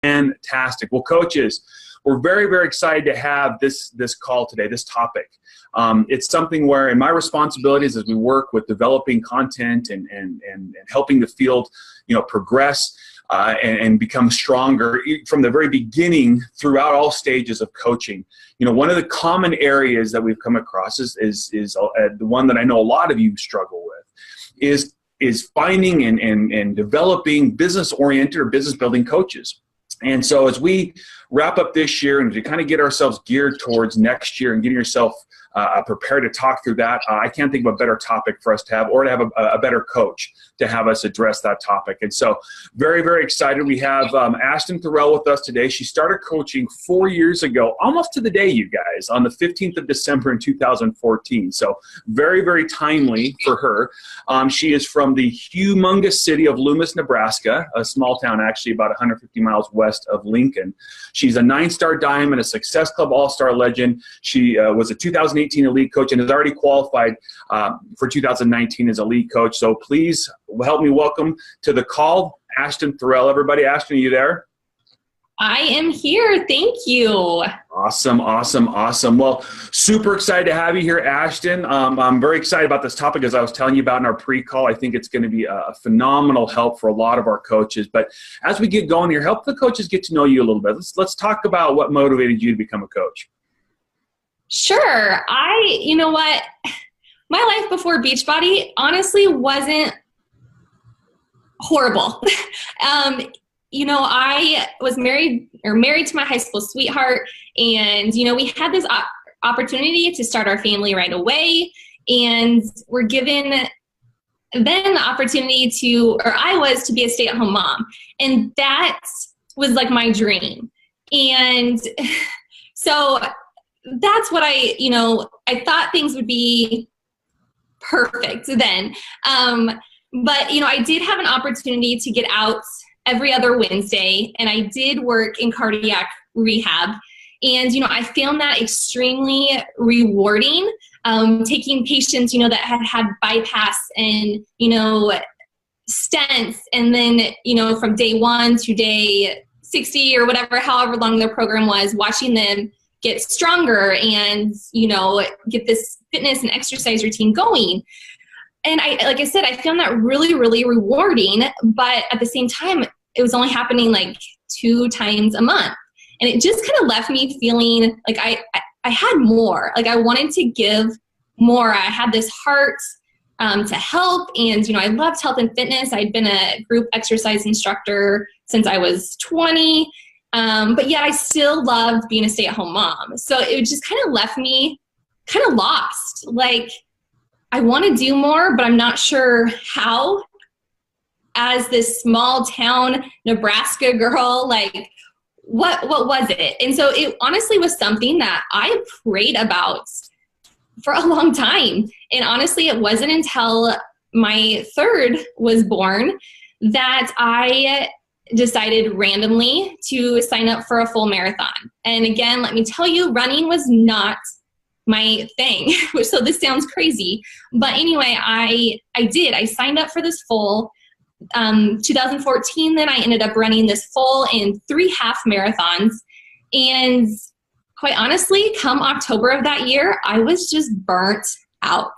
Fantastic. Well, coaches, we're very, very excited to have this call today, this topic. It's something where in my responsibilities as we work with developing content and helping the field, progress and become stronger from the very beginning throughout all stages of coaching. One of the common areas that we've come across is the one that I know a lot of you struggle with is finding and developing business-oriented or business-building coaches. And so as we wrap up this year and to kind of get ourselves geared towards next year and getting yourself prepared to talk through that, I can't think of a better topic for us to have, or to have a better coach to have us address that topic. And so very, very excited. We have Ashton Thorell with us today. She started coaching 4 years ago, almost to the day, you guys, on the 15th of December in 2014. So very, very timely for her. She is from the humongous city of Loomis, Nebraska, a small town actually about 150 miles west of Lincoln. She's a 9-star diamond, a Success Club All-Star legend. She was a 2018 elite coach and has already qualified for 2019 as a lead coach. So please help me welcome to the call Ashton Thorell. Everybody, Ashton, are you there? I am here. Thank you. Awesome, awesome, awesome. Well, super excited to have you here, Ashton. I'm very excited about this topic, as I was telling you about in our pre-call. I think it's going to be a phenomenal help for a lot of our coaches. But as we get going here, help the coaches get to know you a little bit. Let's talk about what motivated you to become a coach. Sure. You know what? My life before Beachbody honestly wasn't horrible. I was married to my high school sweetheart, and, we had this opportunity to start our family right away, and we're given then the opportunity I was to be a stay-at-home mom, and that was like my dream. And so that's what I thought things would be perfect then. But, I did have an opportunity to get out every other Wednesday, and I did work in cardiac rehab. And, I found that extremely rewarding, taking patients, that had bypass and, stents. And then, from day 1 to day 60 or whatever, however long their program was, watching them get stronger and, get this fitness and exercise routine going. And like I said, I found that really, really rewarding, but at the same time, it was only happening like 2 times a month. And it just kind of left me feeling like I had more, like I wanted to give more. I had this heart to help. And, I loved health and fitness. I'd been a group exercise instructor since I was 20. But yet I still loved being a stay-at-home mom. So it just kind of left me kind of lost. Like, I want to do more, but I'm not sure how. As this small town Nebraska girl, like, what was it? And so it honestly was something that I prayed about for a long time. And honestly, it wasn't until my third was born that I decided randomly to sign up for a full marathon. And again, let me tell you, running was not my thing. So this sounds crazy. But anyway, I did. I signed up for this full. 2014, then I ended up running this full in 3 half marathons. And quite honestly, come October of that year, I was just burnt out.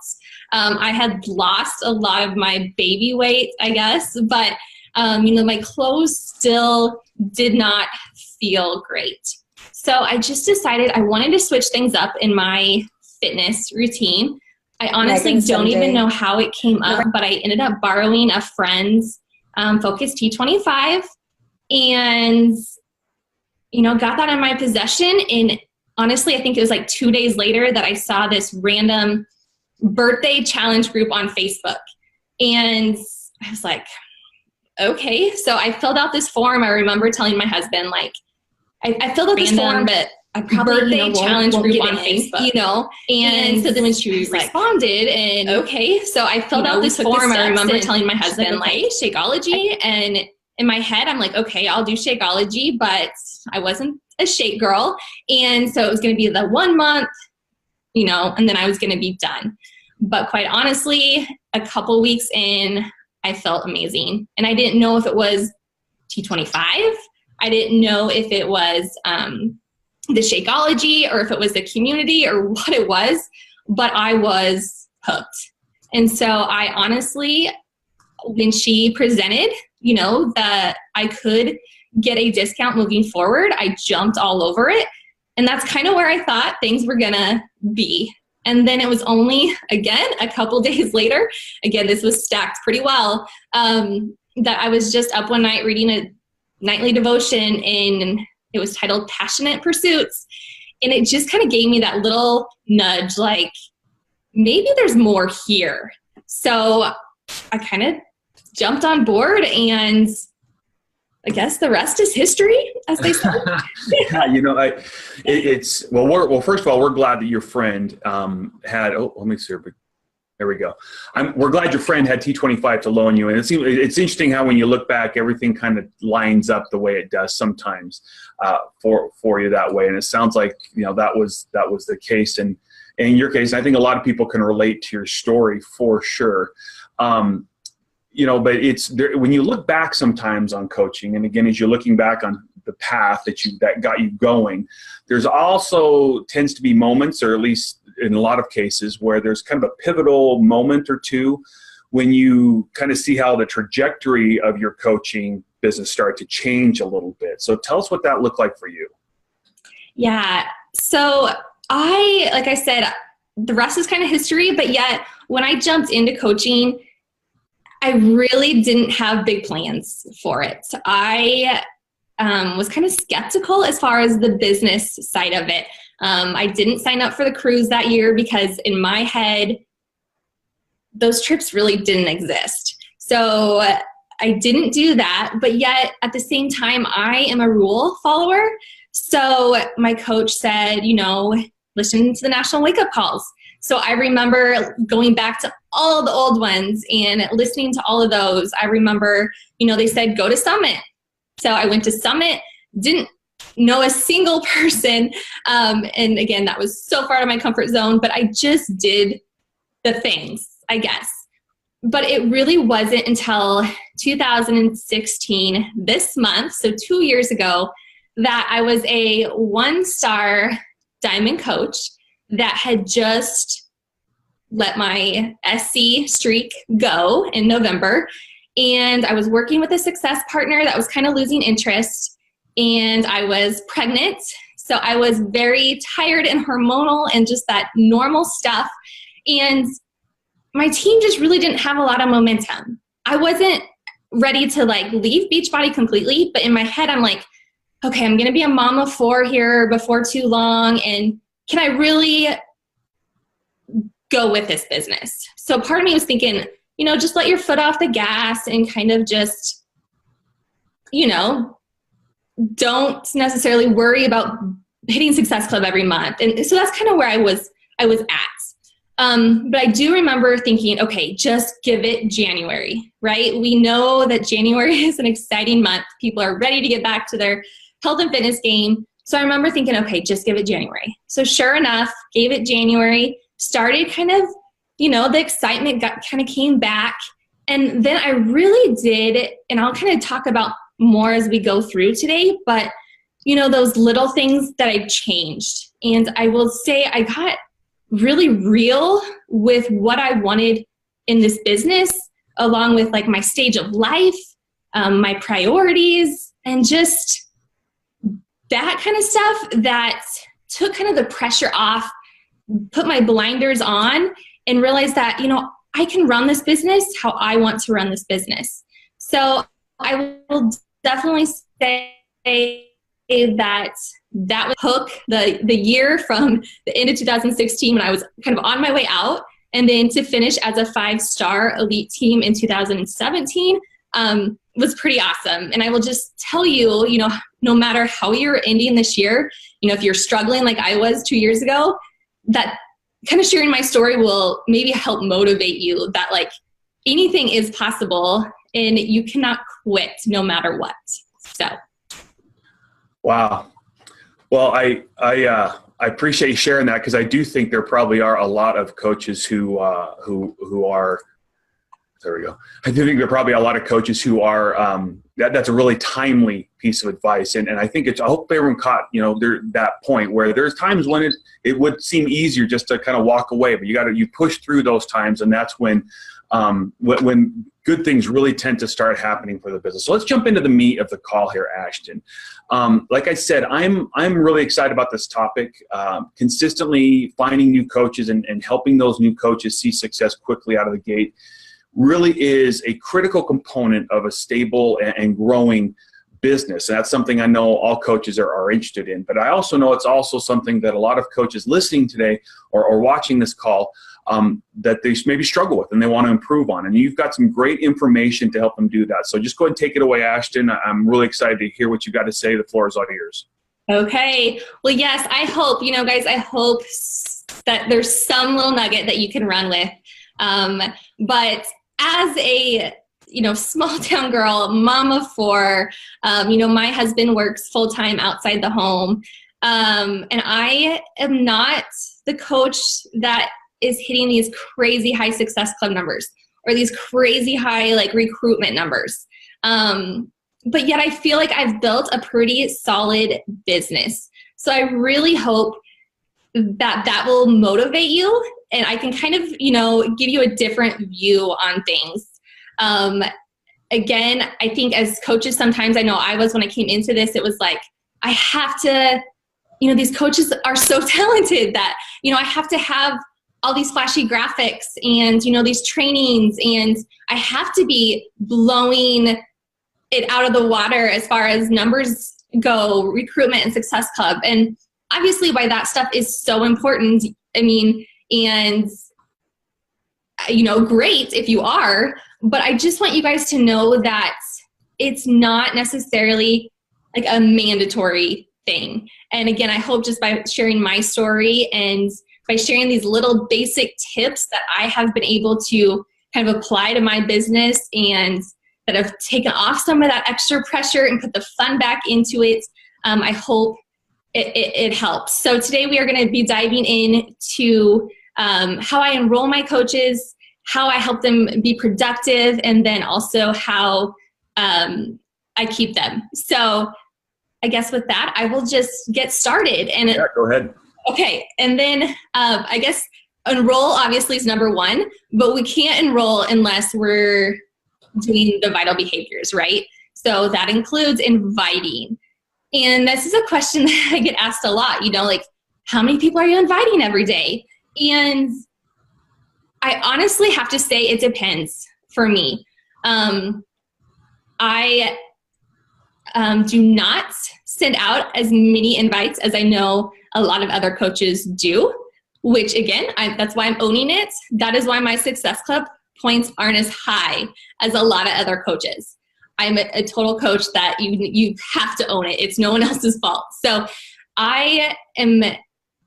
I had lost a lot of my baby weight, I guess, but my clothes still did not feel great. So I just decided I wanted to switch things up in my fitness routine. I honestly don't even know how it came up, but I ended up borrowing a friend's Focus T25 and, got that in my possession. And honestly, I think it was like 2 days later that I saw this random birthday challenge group on Facebook. And I was like, okay. So I filled out this form. I remember telling my husband, like, I filled out this form, but I probably birthday challenge group on Facebook, and so then when she responded, and okay, so I filled out this form. I remember telling my husband, like, Shakeology, and in my head, I'm like, okay, I'll do Shakeology, but I wasn't a shake girl, and so it was going to be the 1 month, and then I was going to be done. But quite honestly, a couple weeks in, I felt amazing, and I didn't know if it was T25 I didn't know if it was the Shakeology or if it was the community or what it was, but I was hooked. And so I honestly, when she presented, that I could get a discount moving forward, I jumped all over it. And that's kind of where I thought things were going to be. And then it was only, again, a couple days later, again, this was stacked pretty well, that I was just up one night reading a nightly devotion, and it was titled Passionate Pursuits. And it just kind of gave me that little nudge, like, maybe there's more here. So I kind of jumped on board, and I guess the rest is history, as they say. Yeah, well, first of all, we're glad that your friend had, let me see here, there we go. We're glad your friend had T25 to loan you. And it's interesting how when you look back, everything kind of lines up the way it does sometimes for you that way. And it sounds like, that was the case. And in your case, I think a lot of people can relate to your story for sure. But it's there, when you look back sometimes on coaching, and again, as you're looking back on the path that got you going, there's also tends to be moments, or at least in a lot of cases, where there's kind of a pivotal moment or two when you kind of see how the trajectory of your coaching business start to change a little bit. So tell us what that looked like for you. Yeah. So like I said, the rest is kind of history, but yet when I jumped into coaching, I really didn't have big plans for it. I was kind of skeptical as far as the business side of it. I didn't sign up for the cruise that year because in my head, those trips really didn't exist. So I didn't do that, but yet at the same time, I am a rule follower. So my coach said, listen to the national wake-up calls. So I remember going back to all the old ones and listening to all of those. I remember, they said, go to Summit. So I went to Summit, didn't know a single person. And again, that was so far out of my comfort zone, but I just did the things, I guess. But it really wasn't until 2016, this month, so 2 years ago, that I was a 1-star diamond coach that had just let my SC streak go in November. And I was working with a success partner that was kind of losing interest, and I was pregnant. So I was very tired and hormonal and just that normal stuff. And my team just really didn't have a lot of momentum. I wasn't ready to leave Beachbody completely, but in my head, I'm like, okay, I'm going to be a mom of 4 here before too long. And can I really go with this business? So part of me was thinking, just let your foot off the gas and kind of just, don't necessarily worry about hitting Success Club every month. And so that's kind of where I was at. But I do remember thinking, okay, just give it January, right? We know that January is an exciting month. People are ready to get back to their health and fitness game. So I remember thinking, okay, just give it January. So sure enough, gave it January, started kind of, the excitement kind of came back. And then I really did, and I'll kind of talk about more as we go through today, but those little things that I changed. And I will say I got really real with what I wanted in this business, along with my stage of life, my priorities, and just that kind of stuff that took kind of the pressure off, put my blinders on, and realized that, I can run this business how I want to run this business. So I will definitely say that was hook the year from the end of 2016 when I was kind of on my way out, and then to finish as a 5-star elite team in 2017 was pretty awesome. And I will just tell you, no matter how you're ending this year, if you're struggling like I was 2 years ago, that kind of sharing my story will maybe help motivate you that anything is possible and you cannot quit no matter what. So. Wow. Well, I appreciate you sharing that, because I do think there probably are a lot of coaches who are There we go. I do think there are probably a lot of coaches who are, that's a really timely piece of advice. And I think I hope everyone caught, that point where there's times when it would seem easier just to kind of walk away, but you push through those times. And that's when good things really tend to start happening for the business. So let's jump into the meat of the call here, Ashton. Like I said, I'm really excited about this topic. Consistently finding new coaches and helping those new coaches see success quickly out of the gate really is a critical component of a stable and growing business. And that's something I know all coaches are interested in. But I also know it's also something that a lot of coaches listening today or watching this call that they maybe struggle with and they want to improve on. And you've got some great information to help them do that. So just go ahead and take it away, Ashton. I'm really excited to hear what you've got to say. The floor is all yours. Okay. Well, yes, I hope, guys, I hope that there's some little nugget that you can run with. But as a, small town girl, mom of four, my husband works full time outside the home. And I am not the coach that is hitting these crazy high success club numbers or these crazy high recruitment numbers. But yet I feel like I've built a pretty solid business. So I really hope that will motivate you and I can kind of, give you a different view on things. Again, I think as coaches, sometimes I know I was, when I came into this, it was like, I have to, these coaches are so talented that, I have to have all these flashy graphics and, these trainings, and I have to be blowing it out of the water as far as numbers go, recruitment and success club. And obviously why that stuff is so important. And great if you are, but I just want you guys to know that it's not necessarily a mandatory thing. And again, I hope just by sharing my story and by sharing these little basic tips that I have been able to kind of apply to my business and that have taken off some of that extra pressure and put the fun back into it, I hope it helps. So today we are going to be diving into how I enroll my coaches, how I help them be productive, and then also how I keep them. So I guess with that, I will just get started. And yeah, go ahead. Okay. And then I guess enroll obviously is number one, but we can't enroll unless we're doing the vital behaviors, right? So that includes inviting. And this is a question that I get asked a lot, how many people are you inviting every day? And I honestly have to say it depends for me. I do not send out as many invites as I know a lot of other coaches do, which again, that's why I'm owning it. That is why my Success Club points aren't as high as a lot of other coaches. I'm a total coach that you have to own it. It's no one else's fault. So I am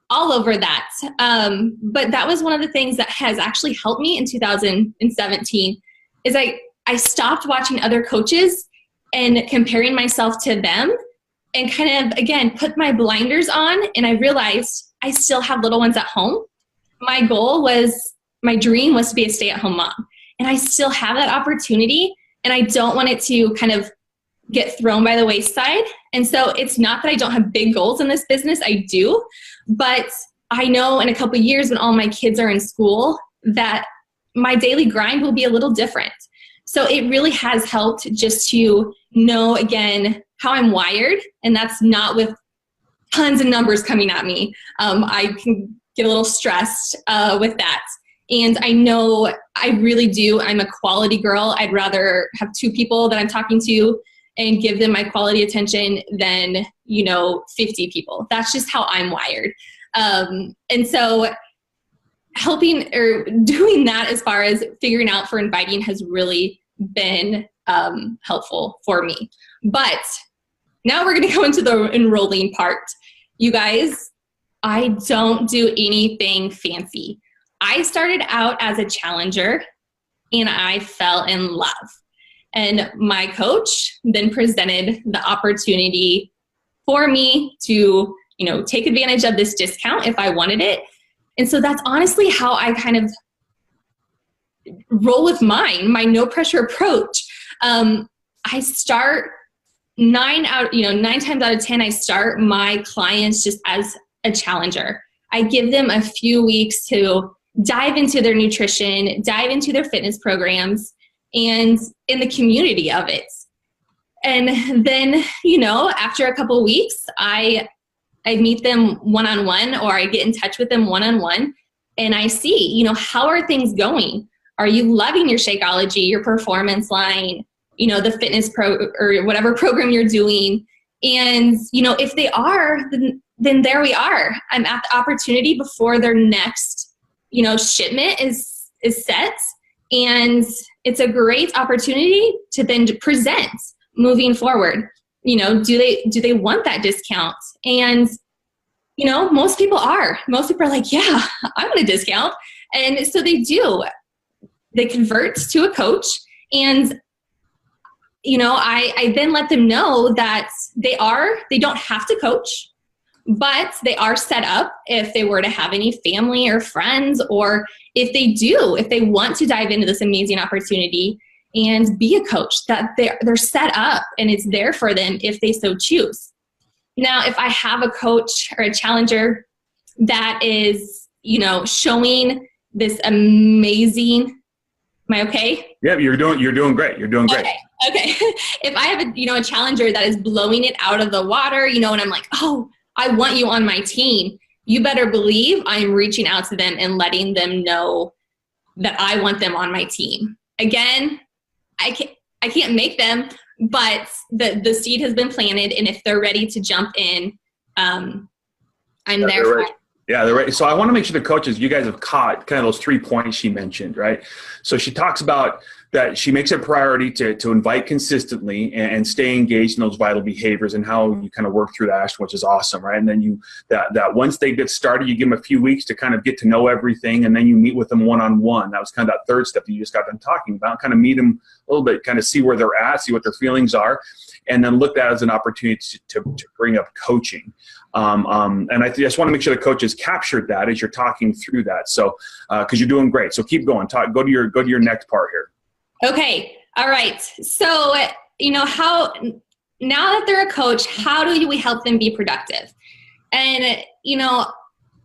all over that. But that was one of the things that has actually helped me in 2017 is I stopped watching other coaches and comparing myself to them and kind of, again, put my blinders on, and I realized I still have little ones at home. My dream was to be a stay-at-home mom, and I still have that opportunity, and I don't want it to kind of get thrown by the wayside. And so it's not that I don't have big goals in this business, I do, but I know in a couple of years when all my kids are in school that my daily grind will be a little different. So it really has helped just to know, again, how I'm wired, and that's not with tons of numbers coming at me. I can get a little stressed with that. And I know I really do. I'm a quality girl. I'd rather have 2 people that I'm talking to and give them my quality attention than, 50 people. That's just how I'm wired. And so helping or doing that as far as figuring out for inviting has really been helpful for me. But now we're going to go into the enrolling part. You guys, I don't do anything fancy. I started out as a challenger and I fell in love. And my coach then presented the opportunity for me to, take advantage of this discount if I wanted it. And so that's honestly how I kind of roll with my no pressure approach. I start 9 times out of 10, I start my clients just as a challenger. I give them a few weeks to dive into their nutrition, dive into their fitness programs, and in the community of it. And then, after a couple of weeks, I meet them one-on-one, or I get in touch with them one-on-one, and I see, how are things going? Are you loving your Shakeology, your performance line, the fitness or whatever program you're doing? And, if they are, then there we are. I'm at the opportunity before their next, shipment is set. And it's a great opportunity to then present moving forward. Do they want that discount? And, most people are. Most people are like, yeah, I want a discount. And so they do. They convert to a coach. And, I then let them know that they don't have to coach, but they are set up if they were to have any family or friends, or if they want to dive into this amazing opportunity and be a coach, that they're set up and it's there for them if they so choose. Now, if I have a coach or a challenger that is, showing this amazing, am I okay? Yeah, you're doing great. You're doing great. Okay. If I have a challenger that is blowing it out of the water, and I'm like, oh, I want you on my team, you better believe I'm reaching out to them and letting them know that I want them on my team. Again, I can't make them, but the seed has been planted, and if they're ready to jump in, I'm there for them. Yeah, they're right. So I want to make sure the coaches, you guys have caught kind of those 3 points she mentioned, right? So she talks about that she makes it a priority to invite consistently and stay engaged in those vital behaviors, and how you kind of work through that, which is awesome, right? And then that once they get started, you give them a few weeks to kind of get to know everything, and then you meet with them one-on-one. That was kind of that third step that you just got done talking about, kind of meet them a little bit, kind of see where they're at, see what their feelings are, and then look at that as an opportunity to bring up coaching. And I just want to make sure the coaches captured that as you're talking through that. So, because you're doing great. So keep going. Go to your next part here. Okay. All right. So, how, now that they're a coach, how do we help them be productive? And,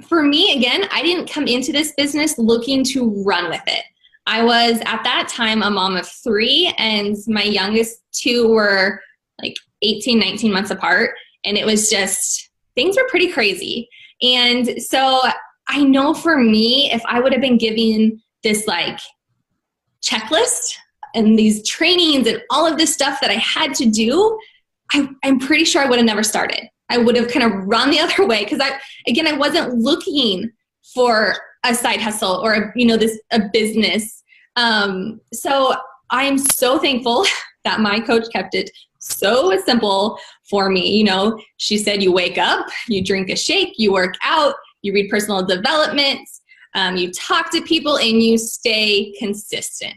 for me, again, I didn't come into this business looking to run with it. I was at that time a mom of 3, and my youngest 2 were like 18, 19 months apart. And it was just, things were pretty crazy. And so I know for me, if I would have been given this like checklist and these trainings and all of this stuff that I had to do, I'm pretty sure I would have never started. I would have kind of run the other way, because I wasn't looking for a side hustle or a business. So I'm so thankful that my coach kept it so simple for me. She said, you wake up, you drink a shake, you work out, you read personal development, you talk to people, and you stay consistent.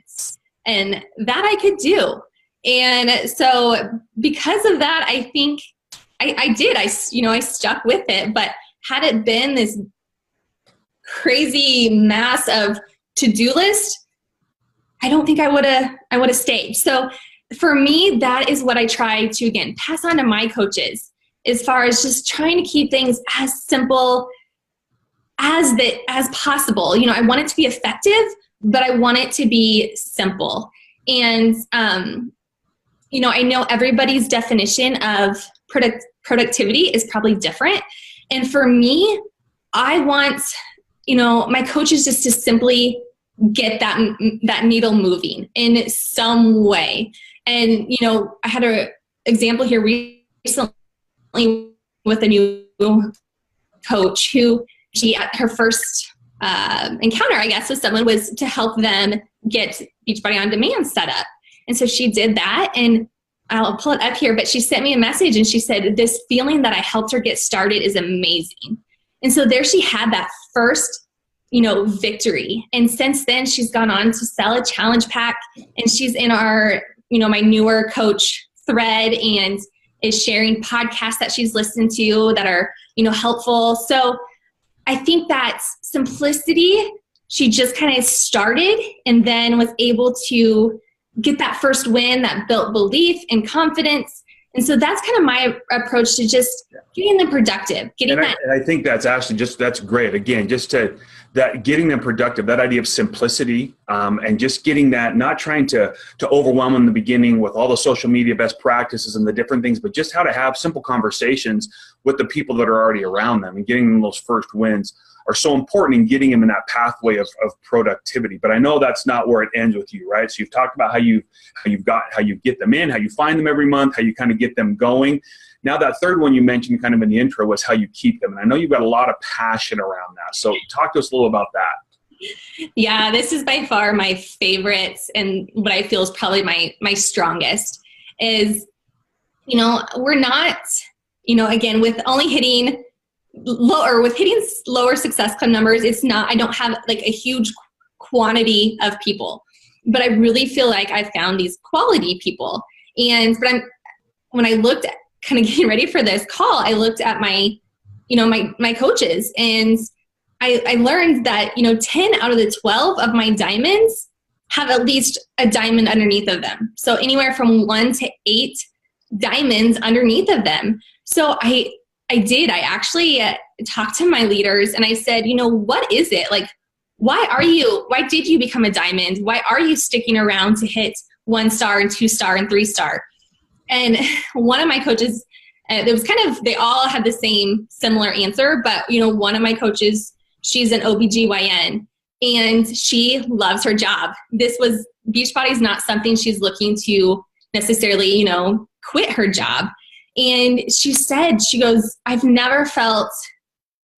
And that I could do. And so because of that, I think I did. I stuck with it. But had it been this crazy mass of to-do list, I don't think I would have stayed. So for me, that is what I try to, again, pass on to my coaches, as far as just trying to keep things as simple as possible. I want it to be effective, but I want it to be simple. And, I know everybody's definition of productivity is probably different. And for me, I want, my coaches just to simply get that needle moving in some way. And, I had an example here recently with a new coach who at her first encounter, I guess, with someone was to help them get Beachbody On Demand set up. And so she did that, and I'll pull it up here, but she sent me a message and she said, this feeling that I helped her get started is amazing. And so there she had that first, victory. And since then she's gone on to sell a challenge pack, and she's in our, my newer coach thread, and is sharing podcasts that she's listened to that are, helpful. So I think that simplicity she just kind of started and then was able to get that first win that built belief and confidence. And so that's kind of my approach to just getting them productive, and I think that's actually that's great. Again, getting them productive, that idea of simplicity, and just getting that, not trying to overwhelm them in the beginning with all the social media best practices and the different things, but just how to have simple conversations with the people that are already around them, and getting them those first wins are so important in getting them in that pathway of productivity. But I know that's not where it ends with you, right? So you've talked about how you get them in, how you find them every month, how you kind of get them going. Now that third one you mentioned kind of in the intro was how you keep them. And I know you've got a lot of passion around that. So talk to us a little about that. Yeah, this is by far my favorite, and what I feel is probably my strongest is, we're not, again, with only hitting lower success club numbers, I don't have like a huge quantity of people, but I really feel like I found these quality people. When I looked at kind of getting ready for this call, I looked at my coaches, and I learned that, 10 out of the 12 of my diamonds have at least a diamond underneath of them. So anywhere from 1 to 8 diamonds underneath of them. So I actually talked to my leaders, and I said, what is it? Like, why did you become a diamond? Why are you sticking around to hit 1 star and 2 star and 3 star? And one of my coaches, they all had the similar answer, but one of my coaches, she's an OBGYN, and she loves her job. Beachbody is not something she's looking to necessarily, quit her job. And she goes, I've never felt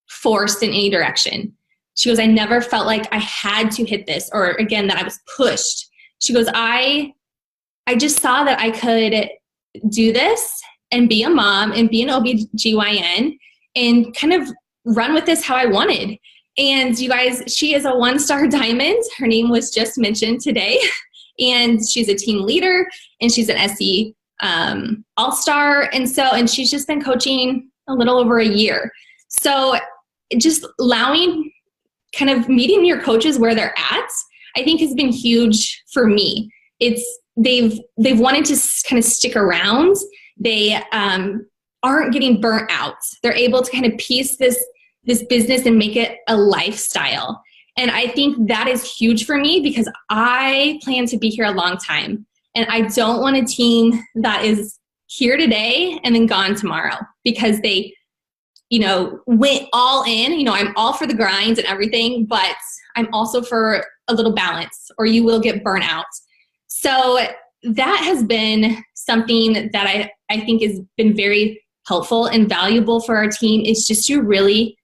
forced in any direction. She goes, I never felt like I had to hit this, or again, that I was pushed. She goes, I just saw that I could do this and be a mom and be an OBGYN and kind of run with this how I wanted. And you guys, she is a 1-star diamond. Her name was just mentioned today. And she's a team leader, and she's an SE all-star. And she's just been coaching a little over a year. So just allowing, kind of meeting your coaches where they're at, I think has been huge for me. They've wanted to kind of stick around. They aren't getting burnt out. They're able to kind of piece this business and make it a lifestyle. And I think that is huge for me, because I plan to be here a long time. And I don't want a team that is here today and then gone tomorrow, because they, went all in. I'm all for the grind and everything, but I'm also for a little balance, or you will get burnt out. So that has been something that I think has been very helpful and valuable for our team, is just to really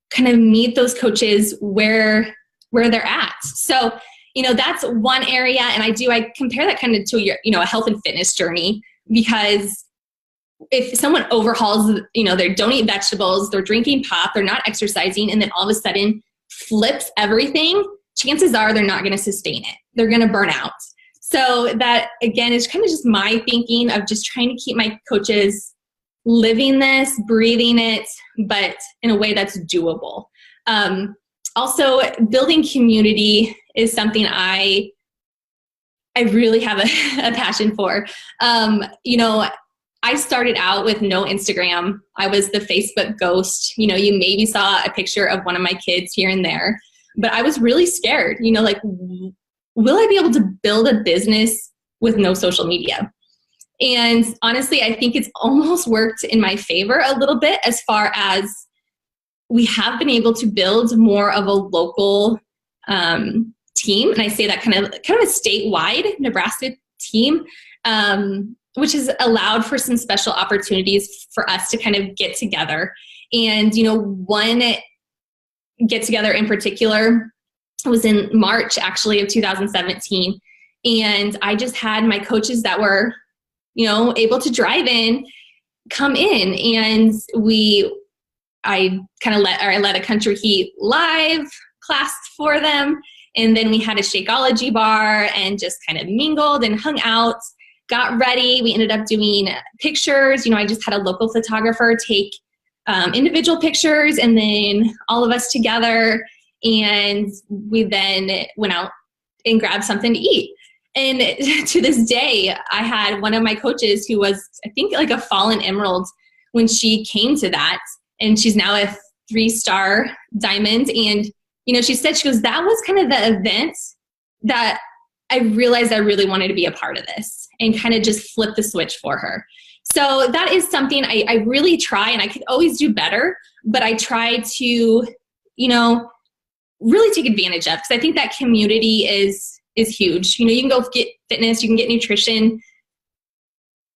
kind of meet those coaches where they're at. So, that's one area. And I compare that kind of to your, a health and fitness journey, because if someone overhauls, they don't eat vegetables, they're drinking pop, they're not exercising, and then all of a sudden flips everything, chances are they're not going to sustain it. They're going to burn out. So that, again, is kind of just my thinking of just trying to keep my coaches living this, breathing it, but in a way that's doable. Also, building community is something I really have a passion for. I started out with no Instagram. I was the Facebook ghost. You maybe saw a picture of one of my kids here and there, but I was really scared, will I be able to build a business with no social media? And honestly, I think it's almost worked in my favor a little bit, as far as we have been able to build more of a local team. And I say that kind of a statewide Nebraska team, which has allowed for some special opportunities for us to kind of get together. And, one get together in particular was in March, actually, of 2017. And I just had my coaches that were, able to drive in, come in, and I led a Country Heat live class for them. And then we had a Shakeology bar and just kind of mingled and hung out, got ready. We ended up doing pictures. I just had a local photographer take individual pictures, and then all of us together. And we then went out and grabbed something to eat. And to this day, I had one of my coaches who was, I think, like a fallen emerald when she came to that. And she's now a 3-star diamond. And, you know, she said, she goes, that was kind of the event that I realized I really wanted to be a part of this, and kind of just flip the switch for her. So that is something I really try, and I could always do better, but I try to, you know, really take advantage of, because I think that community is huge. You know, you can go get fitness, you can get nutrition,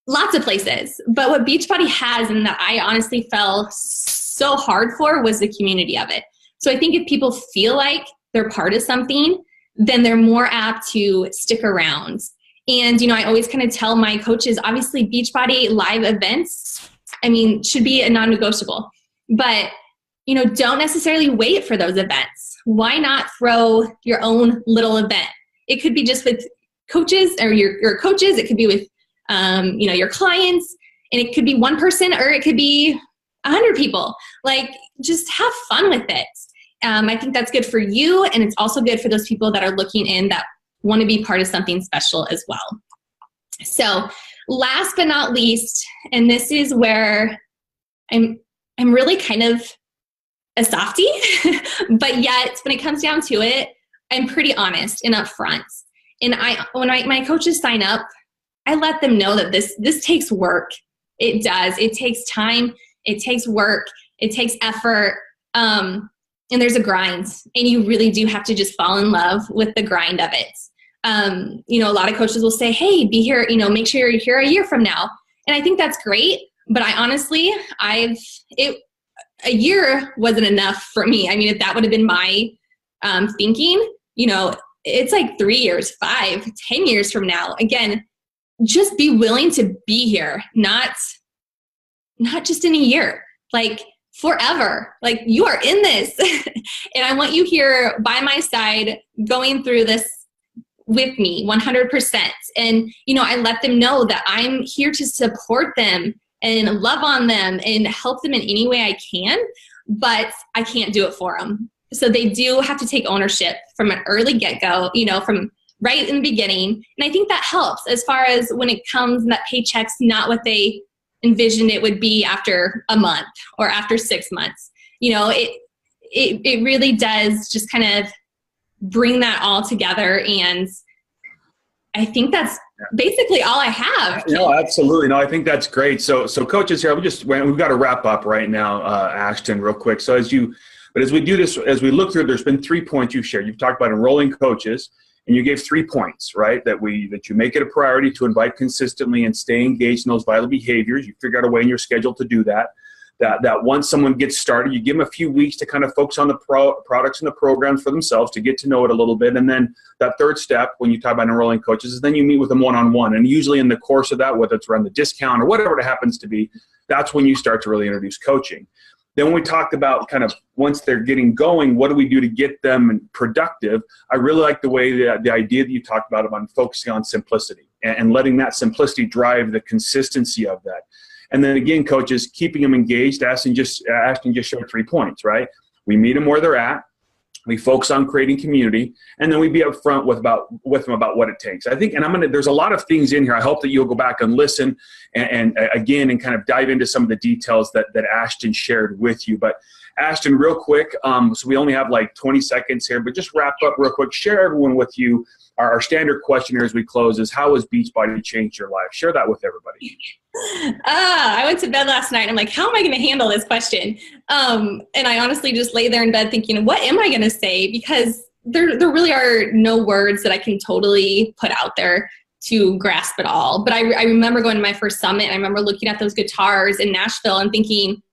lots of places. But what Beachbody has, and that I honestly fell so hard for, was the community of it. So I think if people feel like they're part of something, then they're more apt to stick around. And, you know, I always kind of tell my coaches, obviously Beachbody live events, I mean, should be a non-negotiable. But, you know, don't necessarily wait for those events. Why not throw your own little event? It could be just with coaches or your coaches. It could be with, you know, your clients, and it could be one person, or it could be 100 people. Like, just have fun with it. I think that's good for you, and it's also good for those people that are looking in that want to be part of something special as well. So last but not least, and this is where I'm really kind of a softie, but yet when it comes down to it, I'm pretty honest and upfront. And when my coaches sign up, I let them know that this takes work. It does. It takes time. It takes work. It takes effort. And there's a grind, and you really do have to just fall in love with the grind of it. You know, a lot of coaches will say, hey, be here, you know, make sure you're here a year from now. And I think that's great. But I honestly, a year wasn't enough for me. I mean, if that would have been my thinking, you know, it's like 3 years, 5, 10 years from now. Again, just be willing to be here, not just in a year, like forever. Like, you are in this. And I want you here by my side, going through this with me 100%. And, you know, I let them know that I'm here to support them and love on them and help them in any way I can, but I can't do it for them. So they do have to take ownership from an early get-go, you know, from right in the beginning. And I think that helps as far as when it comes, that paycheck's not what they envisioned it would be after a month or after 6 months. You know, it really does just kind of bring that all together. And I think that's basically all I have. No, absolutely. No, I think that's great. So coaches here, we've got to wrap up right now, Ashton, real quick. So as we do this, as we look through, there's been 3 points you've shared. You've talked about enrolling coaches, and you gave 3 points, right? That you make it a priority to invite consistently and stay engaged in those vital behaviors. You figure out a way in your schedule to do that. That once someone gets started, you give them a few weeks to kind of focus on the products and the programs for themselves to get to know it a little bit. And then that third step, when you talk about enrolling coaches, is then you meet with them one-on-one. And usually in the course of that, whether it's around the discount or whatever it happens to be, that's when you start to really introduce coaching. Then when we talked about kind of once they're getting going, what do we do to get them productive? I really like the way the idea that you talked about focusing on simplicity and letting that simplicity drive the consistency of that. And then again, coaches, keeping them engaged. Ashton just showed 3 points, right? We meet them where they're at. We focus on creating community, and then we be upfront with them about what it takes. I think, and there's a lot of things in here. I hope that you'll go back and listen and again, and kind of dive into some of the details that Ashton shared with you. But Ashton, real quick, so we only have like 20 seconds here, but just wrap up real quick. Share everyone with you. Our standard question here as we close is, how has Beachbody changed your life? Share that with everybody. I went to bed last night and I'm like, how am I going to handle this question? And I honestly just lay there in bed thinking, what am I going to say? Because there really are no words that I can totally put out there to grasp it all. But I remember going to my first summit, and I remember looking at those guitars in Nashville and thinking,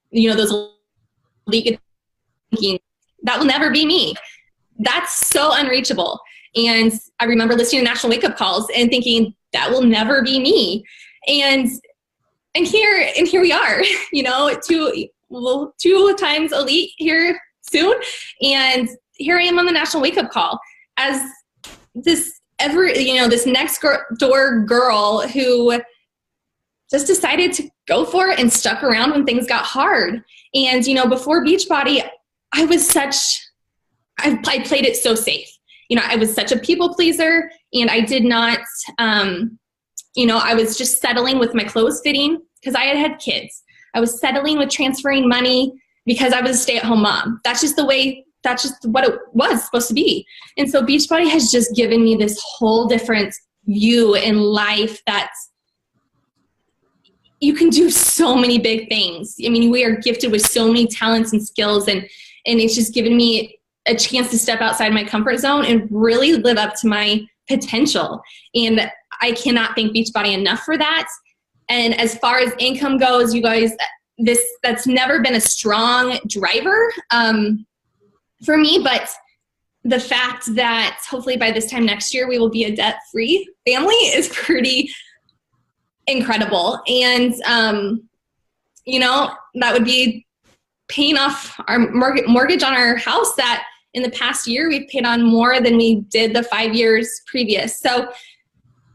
you know, those elite, thinking, that will never be me. That's so unreachable. And I remember listening to National Wake Up Calls and thinking, that will never be me. And here we are, you know, two times elite here soon. And here I am on the National Wake Up Call as this next door girl who just decided to go for it and stuck around when things got hard. And, you know, before Beachbody, I played it so safe. I was such a people pleaser, and I did not, I was just settling with my clothes fitting because I had kids. I was settling with transferring money because I was a stay-at-home mom. That's just what it was supposed to be. And so Beachbody has just given me this whole different view in life that you can do so many big things. I mean, we are gifted with so many talents and skills, and it's just given me a chance to step outside my comfort zone and really live up to my potential. And I cannot thank Beachbody enough for that. And as far as income goes, you guys, that's never been a strong driver for me, but the fact that hopefully by this time next year we will be a debt-free family is pretty incredible. And that would be paying off our mortgage on our house that in the past year we've paid on more than we did the 5 years previous. So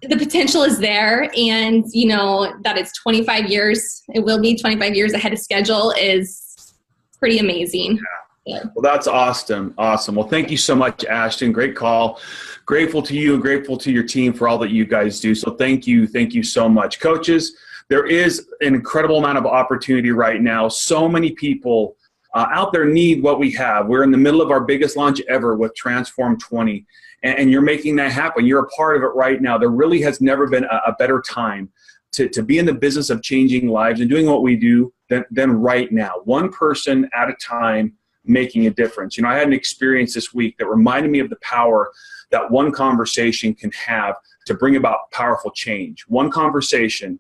the potential is there, and that it's 25 years, it will be 25 years ahead of schedule is pretty amazing. Yeah. Well, that's awesome. Well, thank you so much, Ashton. Great call. Grateful to you, grateful to your team for all that you guys do. So thank you so much. Coaches, there is an incredible amount of opportunity right now. So many people out there need what we have. We're in the middle of our biggest launch ever with Transform 20, and you're making that happen. You're a part of it right now. There really has never been a better time to be in the business of changing lives and doing what we do than right now. One person at a time, making a difference. I had an experience this week that reminded me of the power that one conversation can have to bring about powerful change. One conversation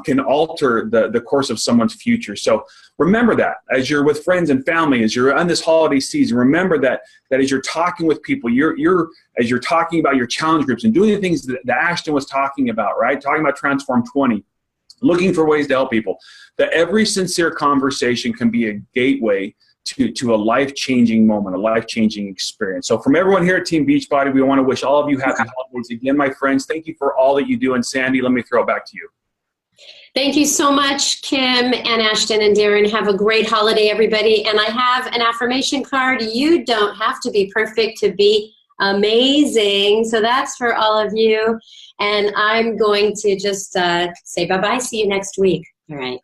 can alter the course of someone's future. So remember that as you're with friends and family, as you're on this holiday season, remember that as you're talking with people, as you're talking about your challenge groups and doing the things that Ashton was talking about, right? Talking about Transform 20, looking for ways to help people, that every sincere conversation can be a gateway to a life-changing moment, a life-changing experience. So from everyone here at Team Beachbody, we want to wish all of you happy holidays. Again, my friends, thank you for all that you do. And Sandy, let me throw it back to you. Thank you so much, Kim and Ashton and Darren. Have a great holiday, everybody. And I have an affirmation card. You don't have to be perfect to be amazing. So that's for all of you. And I'm going to just say bye-bye. See you next week. All right.